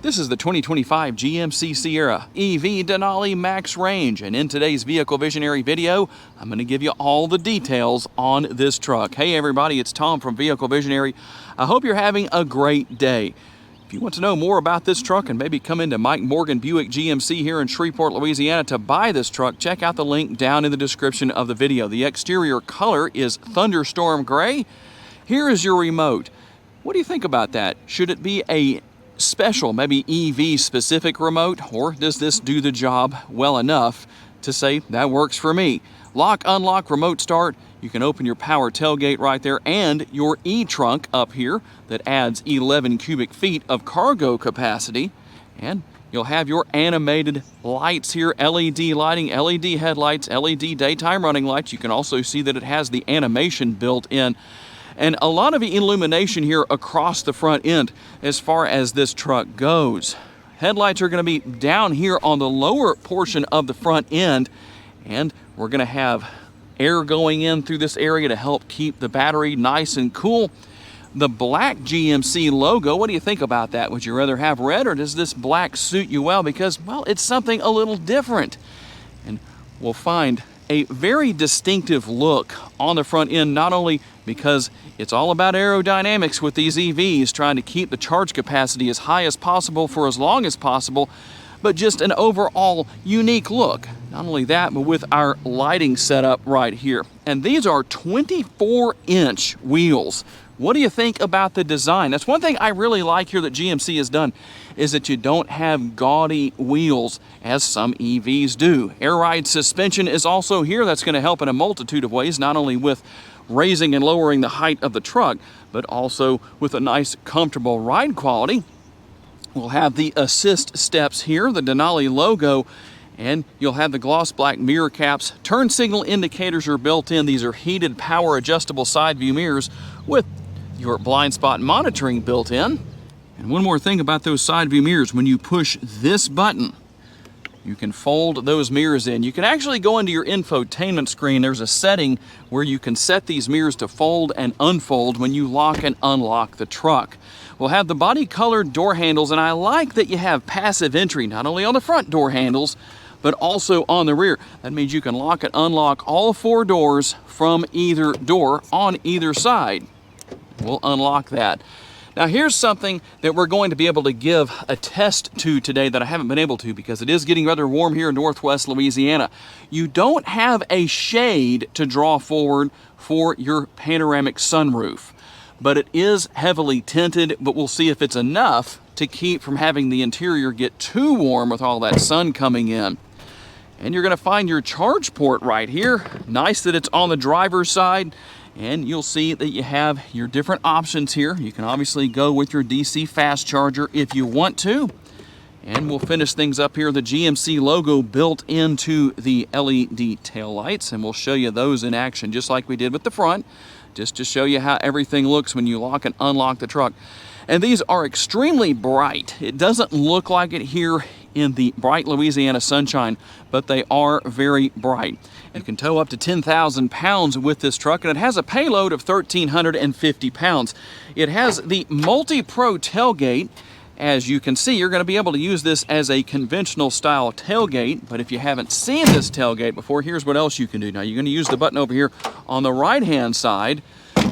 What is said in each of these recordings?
This is the 2025 GMC Sierra EV Denali Max Range, and in today's Vehicle Visionary video, I'm going to give you all the details on this truck. Hey everybody, it's Tom from Vehicle Visionary. I hope you're having a great day. If you want to know more about this truck and maybe come into Mike Morgan Buick GMC here in Shreveport, Louisiana to buy this truck, check out the link down in the description of the video. The exterior color is Thunderstorm Gray. Here is your remote. What do you think about that? Should it be a special, maybe EV specific remote, or does this do the job well enough to say that works for me? Lock, unlock, remote start. You can open your power tailgate right there and your e-trunk up here that adds 11 cubic feet of cargo capacity. And you'll have your animated lights here, LED lighting, LED headlights, LED daytime running lights. You can also see that it has the animation built in. And a lot of illumination here across the front end as far as this truck goes. Headlights are going to be down here on the lower portion of the front end, and we're going to have air going in through this area to help keep the battery nice and cool. The black GMC logo, what do you think about that? Would you rather have red, or does this black suit you well? Because, well, it's something a little different. And we'll find a very distinctive look on the front end, not only because it's all about aerodynamics with these EVs, trying to keep the charge capacity as high as possible for as long as possible, but just an overall unique look. Not only that, but with our lighting setup right here. And these are 24-inch wheels. What do you think about the design? That's one thing I really like here that GMC has done, is that you don't have gaudy wheels as some EVs do. Air ride suspension is also here. That's going to help in a multitude of ways, not only with raising and lowering the height of the truck, but also with a nice, comfortable ride quality. We'll have the assist steps here, the Denali logo, and you'll have the gloss black mirror caps. Turn signal indicators are built in. These are heated, power adjustable side view mirrors with your blind spot monitoring built in. And one more thing about those side view mirrors, when you push this button, you can fold those mirrors in. You can actually go into your infotainment screen. There's a setting where you can set these mirrors to fold and unfold when you lock and unlock the truck. We'll have the body colored door handles, and I like that you have passive entry, not only on the front door handles, but also on the rear. That means you can lock and unlock all four doors from either door on either side. We'll unlock that. Now here's something that we're going to be able to give a test to today that I haven't been able to because it is getting rather warm here in Northwest Louisiana. You don't have a shade to draw forward for your panoramic sunroof, but it is heavily tinted, but we'll see if it's enough to keep from having the interior get too warm with all that sun coming in. And you're going to find your charge port right here. Nice that it's on the driver's side. And you'll see that you have your different options here. You can obviously go with your DC fast charger if you want to. And we'll finish things up here. The GMC logo built into the LED taillights, and we'll show you those in action just like we did with the front, just to show you how everything looks when you lock and unlock the truck. And these are extremely bright. It doesn't look like it here in the bright Louisiana sunshine, but they are very bright. You can tow up to 10,000 pounds with this truck, and it has a payload of 1,350 pounds. It has the MultiPro tailgate. As you can see, you're going to be able to use this as a conventional style tailgate, but if you haven't seen this tailgate before, here's what else you can do. Now, you're going to use the button over here on the right-hand side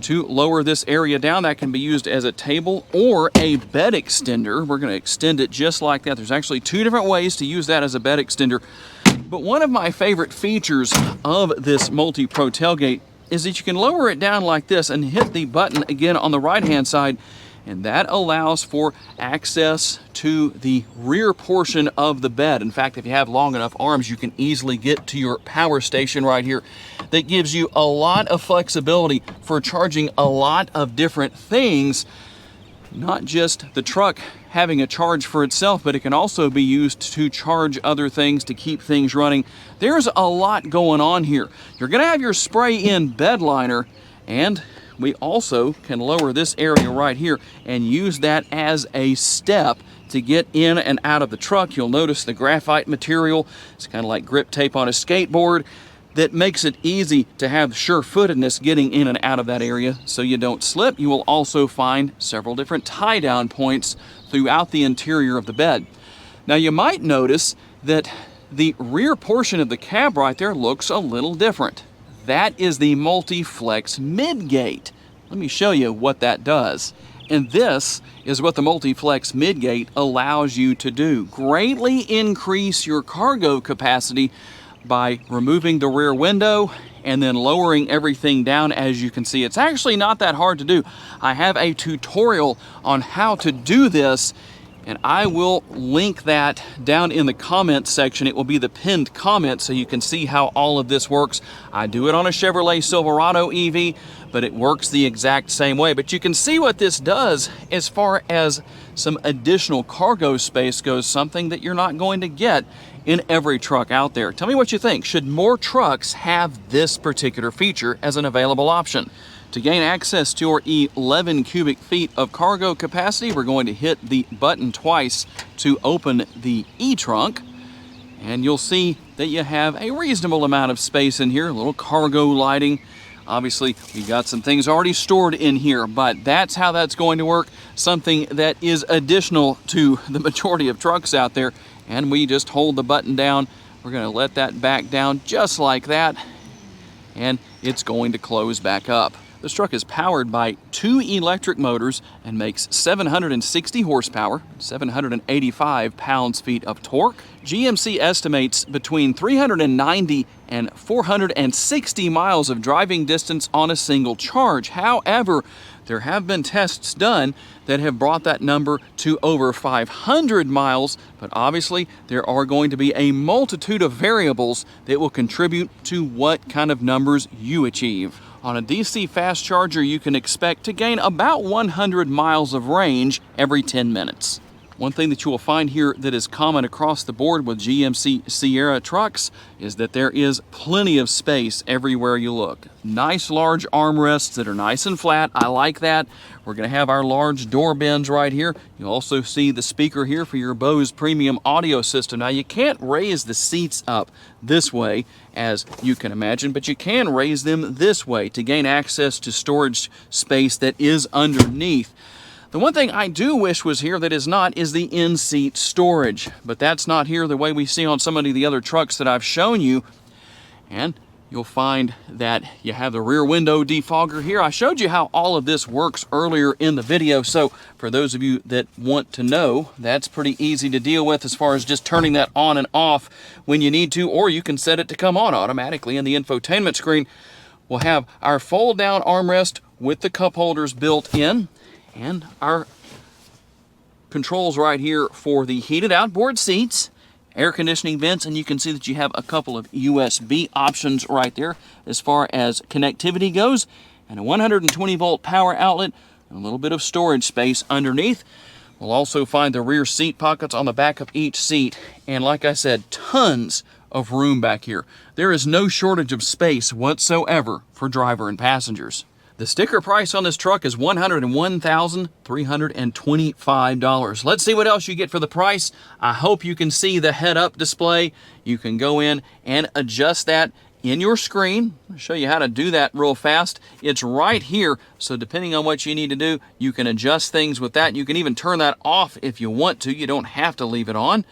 to lower this area down. That can be used as a table or a bed extender. We're going to extend it just like that. There's actually two different ways to use that as a bed extender. But one of my favorite features of this MultiPro tailgate is that you can lower it down like this and hit the button again on the right-hand side, and that allows for access to the rear portion of the bed. In fact, if you have long enough arms, you can easily get to your power station right here. That gives you a lot of flexibility for charging a lot of different things, not just the truck having a charge for itself, but it can also be used to charge other things to keep things running. There's a lot going on here. You're going to have your spray-in bed liner, and we also can lower this area right here and use that as a step to get in and out of the truck. You'll notice the graphite material. It's kind of like grip tape on a skateboard. that makes it easy to have sure-footedness getting in and out of that area so you don't slip. You will also find several different tie-down points throughout the interior of the bed. Now you might notice that the rear portion of the cab right there looks a little different. That is the MultiPlex MidGate. Let me show you what that does. And this is what the MultiPlex MidGate allows you to do. Greatly increase your cargo capacity by removing the rear window and then lowering everything down. As you can see, it's actually not that hard to do. I have a tutorial on how to do this, and I will link that down in the comments section. It will be the pinned comment so you can see how all of this works. I do it on a Chevrolet Silverado EV, but it works the exact same way. But you can see what this does as far as some additional cargo space goes, something that you're not going to get in every truck out there. Tell me what you think. Should more trucks have this particular feature as an available option? To gain access to our 11 cubic feet of cargo capacity, we're going to hit the button twice to open the e-trunk, and you'll see that you have a reasonable amount of space in here, a little cargo lighting. Obviously, we got some things already stored in here, but that's how that's going to work, something that is additional to the majority of trucks out there. And we just hold the button down. We're going to let that back down just like that, and it's going to close back up. This truck is powered by 2 electric motors and makes 760 horsepower, 785 pounds-feet of torque. GMC estimates between 390 and 460 miles of driving distance on a single charge. However, there have been tests done that have brought that number to over 500 miles, but obviously there are going to be a multitude of variables that will contribute to what kind of numbers you achieve. On a DC fast charger, you can expect to gain about 100 miles of range every 10 minutes. One thing that you will find here that is common across the board with GMC Sierra trucks is that there is plenty of space everywhere you look. Nice large armrests that are nice and flat. I like that. We're going to have our large door bins right here. You'll also see the speaker here for your Bose premium audio system. Now, you can't raise the seats up this way, as you can imagine, but you can raise them this way to gain access to storage space that is underneath. The one thing I do wish was here that is not is the in-seat storage, but that's not here the way we see on some of the other trucks that I've shown you. And you'll find that you have the rear window defogger here. I showed you how all of this works earlier in the video, so for those of you that want to know, that's pretty easy to deal with as far as just turning that on and off when you need to, or you can set it to come on automatically in the infotainment screen. We'll have our fold-down armrest with the cup holders built in, and our controls right here for the heated outboard seats, air conditioning vents, and you can see that you have a couple of USB options right there as far as connectivity goes, and a 120 volt power outlet, and a little bit of storage space underneath. We'll also find the rear seat pockets on the back of each seat, and like I said, tons of room back here. There is no shortage of space whatsoever for driver and passengers. The sticker price on this truck is $101,325. Let's see what else you get for the price. I hope you can see the head-up display. You can go in and adjust that in your screen. I'll show you how to do that real fast. It's right here, so depending on what you need to do, you can adjust things with that. You can even turn that off if you want to. You don't have to leave it on,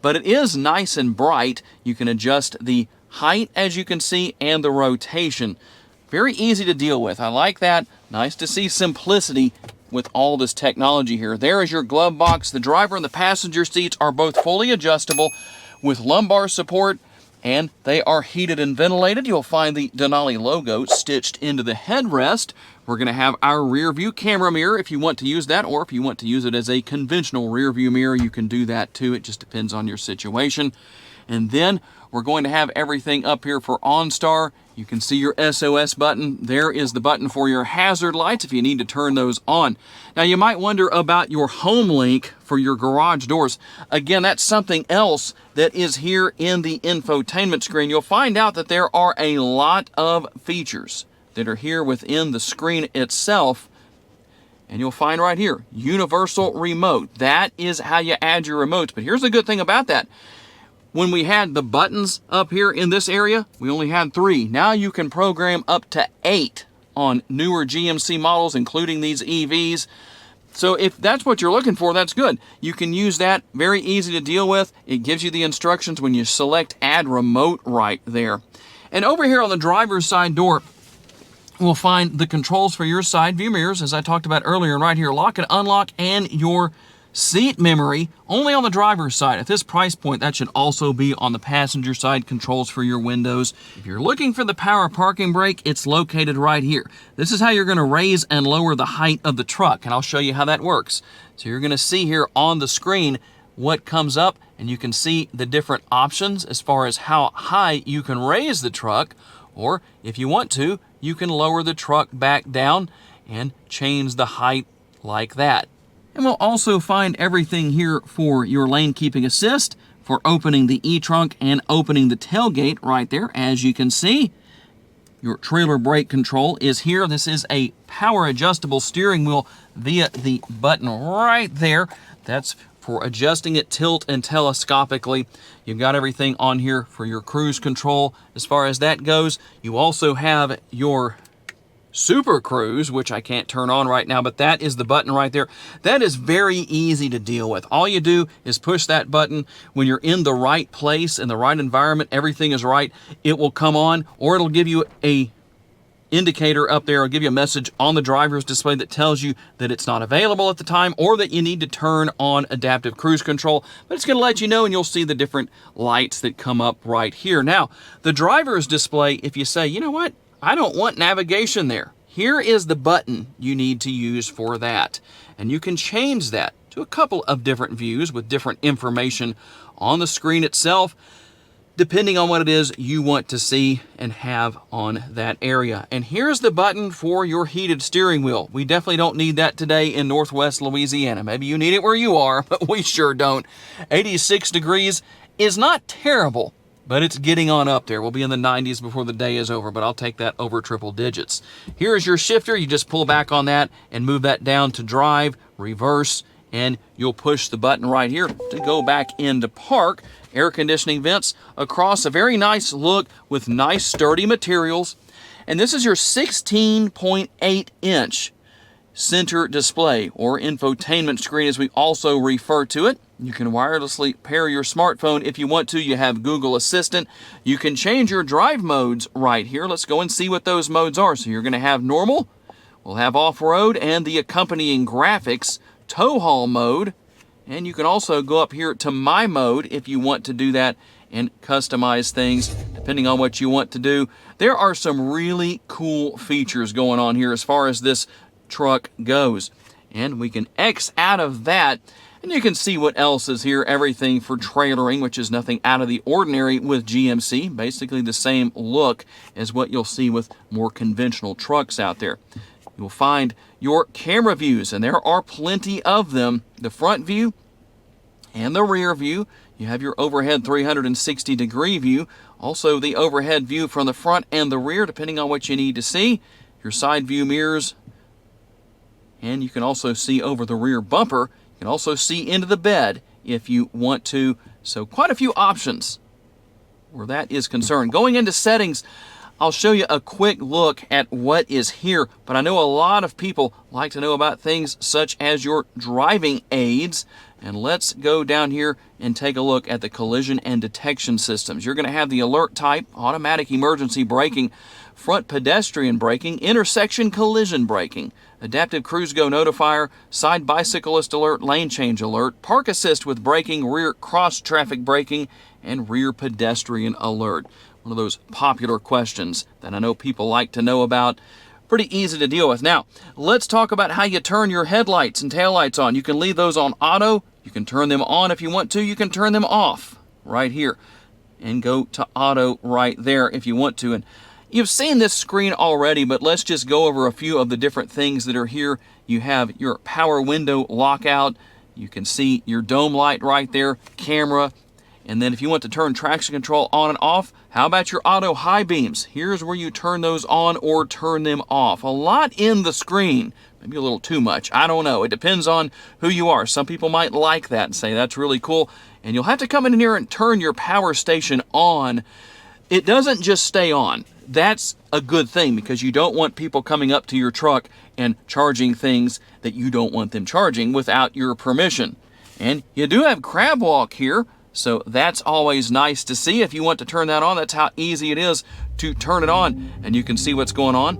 but it is nice and bright. You can adjust the height, as you can see, and the rotation. Very easy to deal with. I like that. Nice to see simplicity with all this technology here. There is your glove box. The driver and the passenger seats are both fully adjustable with lumbar support, and they are heated and ventilated. You'll find the Denali logo stitched into the headrest. We're going to have our rear view camera mirror if you want to use that, or if you want to use it as a conventional rear view mirror, you can do that too. It just depends on your situation. And then we're going to have everything up here for OnStar. You can see your SOS button. There is the button for your hazard lights if you need to turn those on. Now you might wonder about your home link for your garage doors. Again, that's something else that is here in the infotainment screen. You'll find out that there are a lot of features that are here within the screen itself. And you'll find right here, universal remote. That is how you add your remotes. But here's the good thing about that. When we had the buttons up here in this area, we only had 3. Now you can program up to 8 on newer GMC models, including these EVs. So if that's what you're looking for, that's good. You can use that, very easy to deal with. It gives you the instructions when you select Add Remote right there. And over here on the driver's side door, we'll find the controls for your side view mirrors, as I talked about earlier, and right here, lock and unlock, and your seat memory, only on the driver's side. At this price point, that should also be on the passenger side, controls for your windows. If you're looking for the power parking brake, it's located right here. This is how you're going to raise and lower the height of the truck, and I'll show you how that works. So you're going to see here on the screen what comes up, and you can see the different options as far as how high you can raise the truck, or if you want to, you can lower the truck back down and change the height like that. And we'll also find everything here for your lane keeping assist, for opening the e-trunk and opening the tailgate right there, as you can see. Your trailer brake control is here. This is a power adjustable steering wheel via the button right there. That's for adjusting it tilt and telescopically. You've got everything on here for your cruise control. As far as that goes, you also have your Super Cruise, which I can't turn on right now, but that is the button right there. That is very easy to deal with. All you do is push that button. When you're in the right place, in the right environment, everything is right, it will come on, or it'll give you a indicator up there, or give you a message on the driver's display that tells you that it's not available at the time, or that you need to turn on adaptive cruise control. But it's going to let you know, and you'll see the different lights that come up right here. Now, the driver's display, if you say, you know what, I don't want navigation there, here is the button you need to use for that. And you can change that to a couple of different views with different information on the screen itself, depending on what it is you want to see and have on that area. And here's the button for your heated steering wheel. We definitely don't need that today in Northwest Louisiana. Maybe you need it where you are, but we sure don't. 86 degrees is not terrible, but it's getting on up there. We'll be in the 90s before the day is over, but I'll take that over triple digits. Here's your shifter. You just pull back on that and move that down to drive, reverse, and you'll push the button right here to go back into park. Air conditioning vents across, a very nice look with nice sturdy materials. And this is your 16.8-inch center display, or infotainment screen as we also refer to it. You can wirelessly pair your smartphone if you want to. You have Google Assistant. You can change your drive modes right here. Let's go and see what those modes are. So you're going to have normal, we'll have off-road, and the accompanying graphics, tow haul mode. And you can also go up here to My Mode if you want to do that and customize things depending on what you want to do. There are some really cool features going on here as far as this truck goes. And we can X out of that, and you can see what else is here. Everything for trailering, which is nothing out of the ordinary with GMC. Basically the same look as what you'll see with more conventional trucks out there. You'll find your camera views, and there are plenty of them. The front view and the rear view. You have your overhead 360-degree view. Also the overhead view from the front and the rear, depending on what you need to see. Your side view mirrors. And you can also see over the rear bumper. You can also see into the bed if you want to. So quite a few options where that is concerned. Going into settings, I'll show you a quick look at what is here, but I know a lot of people like to know about things such as your driving aids. And let's go down here and take a look at the collision and detection systems. You're going to have the alert type, automatic emergency braking, front pedestrian braking, intersection collision braking, adaptive cruise go notifier, side bicyclist alert, lane change alert, park assist with braking, rear cross traffic braking, and rear pedestrian alert. One of those popular questions that I know people like to know about. Pretty easy to deal with. Now, let's talk about how you turn your headlights and taillights on. You can leave those on auto. You can turn them on if you want to. You can turn them off right here and go to auto right there if you want to. And you've seen this screen already, but let's just go over a few of the different things that are here. You have your power window lockout. You can see your dome light right there, camera, And then if you want to turn traction control on and off, how about your auto high beams? Here's where you turn those on or turn them off. A lot in the screen. Maybe a little too much. I don't know. It depends on who you are. Some people might like that and say that's really cool. And you'll have to come in here and turn your power station on. It doesn't just stay on. That's a good thing because you don't want people coming up to your truck and charging things that you don't want them charging without your permission. And you do have crab walk here, so that's always nice to see. If you want to turn that on, that's how easy it is to turn it on, and you can see what's going on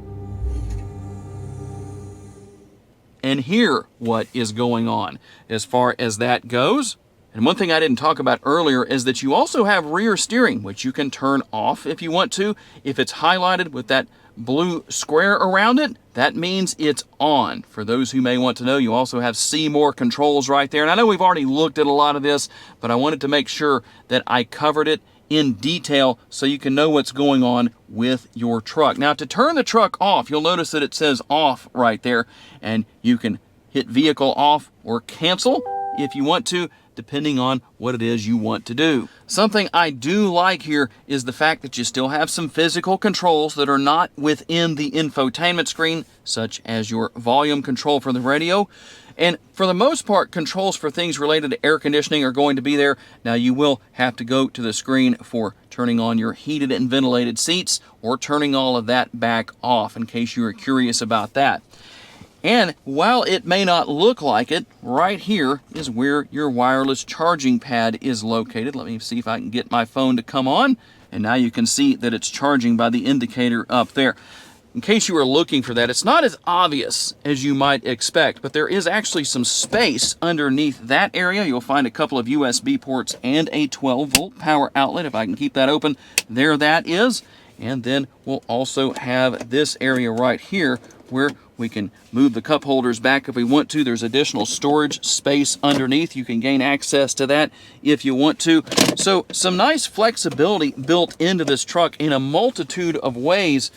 and hear what is going on as far as that goes. And one thing I didn't talk about earlier is that you also have rear steering, which you can turn off if you want to. If it's highlighted with that blue square around it, that means it's on. For those who may want to know, you also have see more controls right there. And I know we've already looked at a lot of this, but I wanted to make sure that I covered it in detail so you can know what's going on with your truck. Now, to turn the truck off, you'll notice that it says off right there, and you can hit vehicle off or cancel if you want to, depending on what it is you want to do. Something I do like here is the fact that you still have some physical controls that are not within the infotainment screen, such as your volume control for the radio. And for the most part, controls for things related to air conditioning are going to be there. Now, you will have to go to the screen for turning on your heated and ventilated seats or turning all of that back off in case you are curious about that. And while it may not look like it, right here is where your wireless charging pad is located. Let me see if I can get my phone to come on. And now you can see that it's charging by the indicator up there. In case you were looking for that, it's not as obvious as you might expect, but there is actually some space underneath that area. You'll find a couple of USB ports and a 12-volt power outlet. If I can keep that open, there that is. And then we'll also have this area right here where we can move the cup holders back if we want to. There's additional storage space underneath. You can gain access to that if you want to. So some nice flexibility built into this truck in a multitude of ways.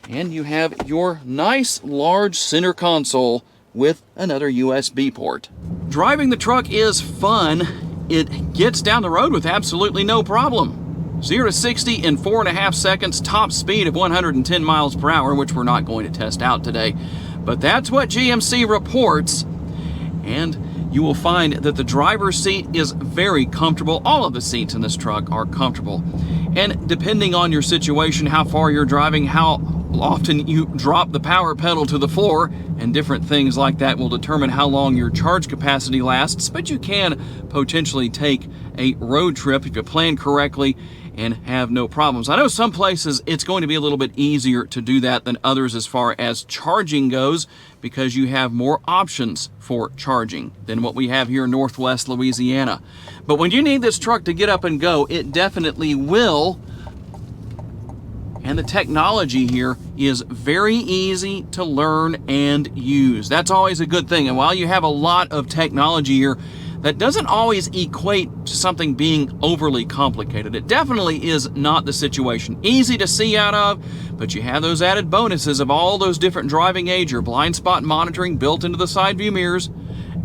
And you have your nice large center console with another USB port. Driving the truck is fun. It gets down the road with absolutely no problem. 0 to 60 in 4.5 seconds, top speed of 110 miles per hour, which we're not going to test out today. But that's what GMC reports. And you will find that the driver's seat is very comfortable. All of the seats in this truck are comfortable. And depending on your situation, how far you're driving, how often you drop the power pedal to the floor, and different things like that will determine how long your charge capacity lasts. But you can potentially take a road trip if you plan correctly and have no problems. I know some places it's going to be a little bit easier to do that than others as far as charging goes, because you have more options for charging than what we have here in Northwest Louisiana. But when you need this truck to get up and go, it definitely will. And the technology here is very easy to learn and use. That's always a good thing. And while you have a lot of technology here, that doesn't always equate to something being overly complicated. It definitely is not the situation. Easy to see out of, but you have those added bonuses of all those different driving aids, your blind spot monitoring built into the side view mirrors,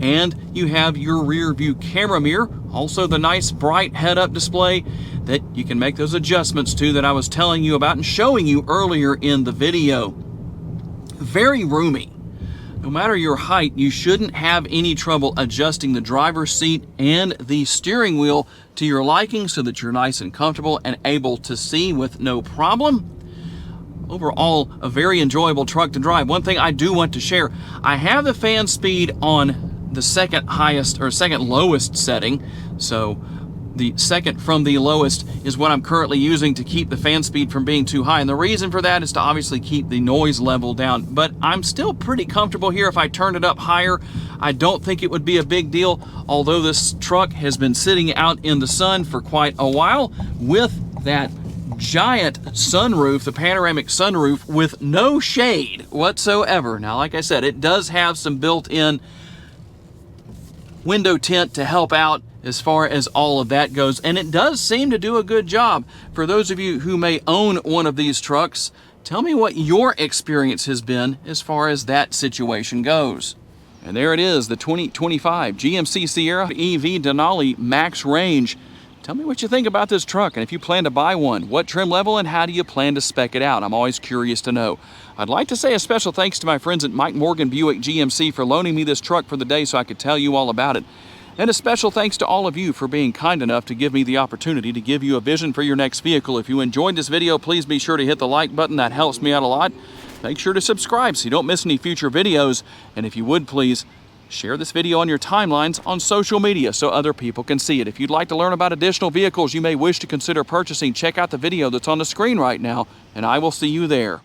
and you have your rear view camera mirror, also the nice bright head-up display that you can make those adjustments to that I was telling you about and showing you earlier in the video. Very roomy. No matter your height, you shouldn't have any trouble adjusting the driver's seat and the steering wheel to your liking so that you're nice and comfortable and able to see with no problem. Overall, a very enjoyable truck to drive. One thing I do want to share, I have the fan speed on the second highest or second lowest setting. So the second from the lowest is what I'm currently using to keep the fan speed from being too high. And the reason for that is to obviously keep the noise level down. But I'm still pretty comfortable here. If I turned it up higher, I don't think it would be a big deal. Although this truck has been sitting out in the sun for quite a while with that giant sunroof, the panoramic sunroof with no shade whatsoever. Now, like I said, it does have some built-in window tint to help out as far as all of that goes, and it does seem to do a good job. For those of you who may own one of these trucks, tell me what your experience has been as far as that situation goes. And there it is, the 2025 GMC Sierra EV Denali Max Range. Tell me what you think about this truck, and if you plan to buy one, what trim level and how do you plan to spec it out? I'm always curious to know. I'd like to say a special thanks to my friends at Mike Morgan Buick GMC for loaning me this truck for the day so I could tell you all about it. And a special thanks to all of you for being kind enough to give me the opportunity to give you a vision for your next vehicle. If you enjoyed this video, please be sure to hit the like button. That helps me out a lot. Make sure to subscribe so you don't miss any future videos. And if you would, please share this video on your timelines on social media so other people can see it. If you'd like to learn about additional vehicles you may wish to consider purchasing, check out the video that's on the screen right now, and I will see you there.